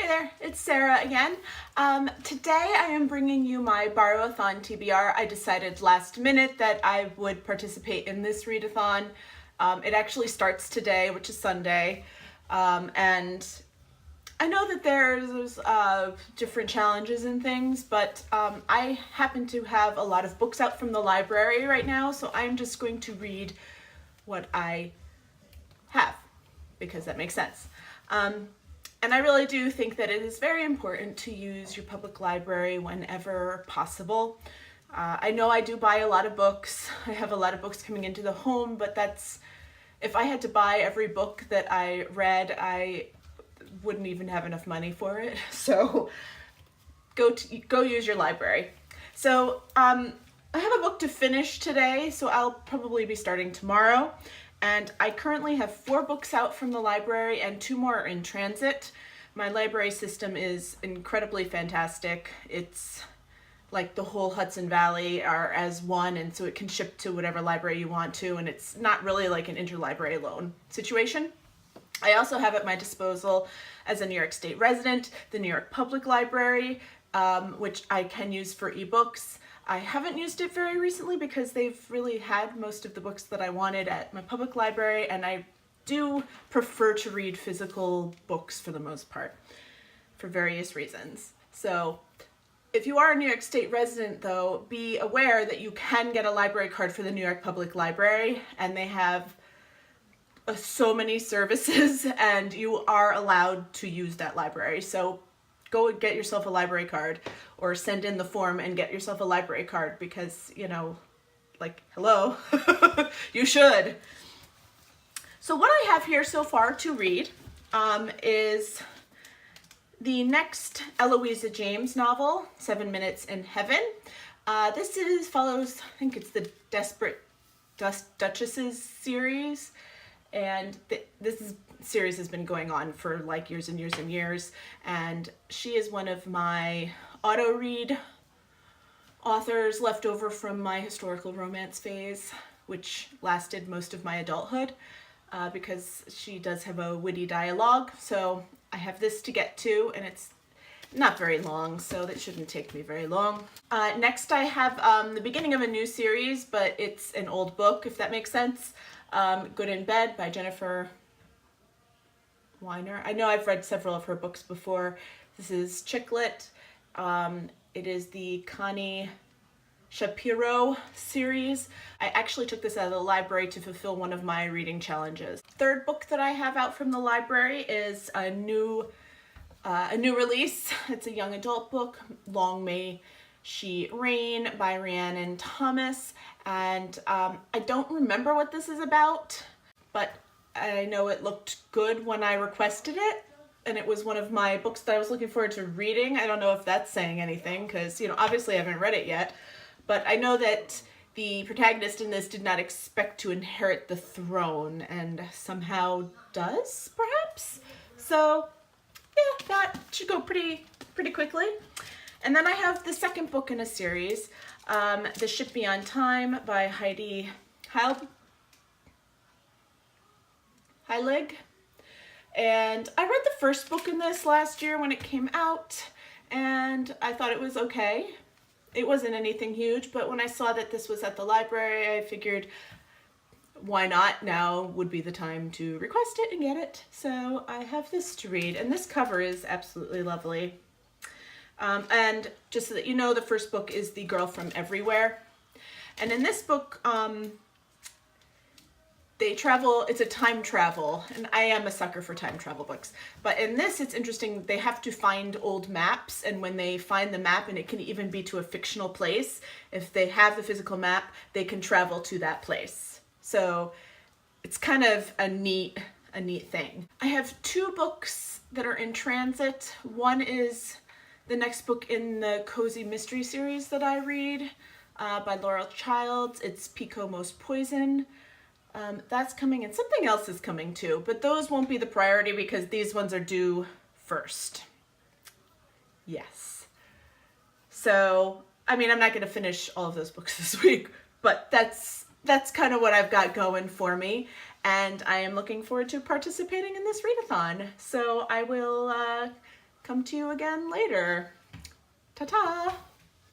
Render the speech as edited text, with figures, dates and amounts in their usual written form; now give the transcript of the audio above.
Hey there, it's Sarah again. Today I am bringing you my Borrowathon TBR. I decided last minute that I would participate in this readathon. It actually starts today, which is Sunday, and I know that there's different challenges and things, but I happen to have a lot of books out from the library right now, so I'm just going to read what I have, because that makes sense. And I really do think that it is very important to use your public library whenever possible. I know I do buy a lot of books. I have a lot of books coming into the home, but if I had to buy every book that I read, I wouldn't even have enough money for it. So go use your library. So I have a book to finish today, so I'll probably be starting tomorrow. And I currently have 4 books out from the library and 2 more are in transit. My library system is incredibly fantastic. It's like the whole Hudson Valley are as one, and so it can ship to whatever library you want to, and it's not really like an interlibrary loan situation. I also have at my disposal, as a New York State resident, the New York Public Library, which I can use for ebooks. I haven't used it very recently because they've really had most of the books that I wanted at my public library, and I do prefer to read physical books for the most part, for various reasons. So if you are a New York State resident, though, be aware that you can get a library card for the New York Public Library, and they have so many services, and you are allowed to use that library. So go and get yourself a library card, or send in the form and get yourself a library card, because, you know, like, hello, you should. So what I have here so far to read is the next Eloisa James novel, 7 Minutes in Heaven. This follows, I think it's the Desperate Duchesses series, and this series has been going on for like years and years and years, and she is one of my auto read authors left over from my historical romance phase, which lasted most of my adulthood, because she does have a witty dialogue. So I have this to get to, and it's not very long, so that shouldn't take me very long. Next I have the beginning of a new series, but it's an old book, if that makes sense. Good in Bed by Jennifer Weiner. I know I've read several of her books before. This is chick lit. It is the Connie Shapiro series. I actually took this out of the library to fulfill one of my reading challenges. Third book that I have out from the library is a new release. It's a young adult book, Long May She Reign by Rhiannon Thomas. And I don't remember what this is about, but I know it looked good when I requested it, and it was one of my books that I was looking forward to reading. I don't know if that's saying anything, because, you know, obviously I haven't read it yet, but I know that the protagonist in this did not expect to inherit the throne, and somehow does, perhaps? So, yeah, that should go pretty quickly. And then I have the second book in a series, The Ship Beyond Time by Heidi Heilig. And I read the first book in this last year when it came out, and I thought it was okay. It wasn't anything huge, but when I saw that this was at the library, I figured, why not? Now would be the time to request it and get it. So I have this to read, and this cover is absolutely lovely. And just so that you know, the first book is The Girl from Everywhere. And in this book, they travel, it's a time travel, and I am a sucker for time travel books. But in this, it's interesting, they have to find old maps, and when they find the map, and it can even be to a fictional place, if they have the physical map, they can travel to that place. So it's kind of a neat thing. I have 2 books that are in transit. One is the next book in the Cozy Mystery series that I read, by Laurel Childs. It's Pico Most Poison. That's coming, and something else is coming too, but those won't be the priority because these ones are due first. Yes. So, I mean, I'm not going to finish all of those books this week, but that's kind of what I've got going for me, and I am looking forward to participating in this readathon. So I will come come to you again later. Ta-ta!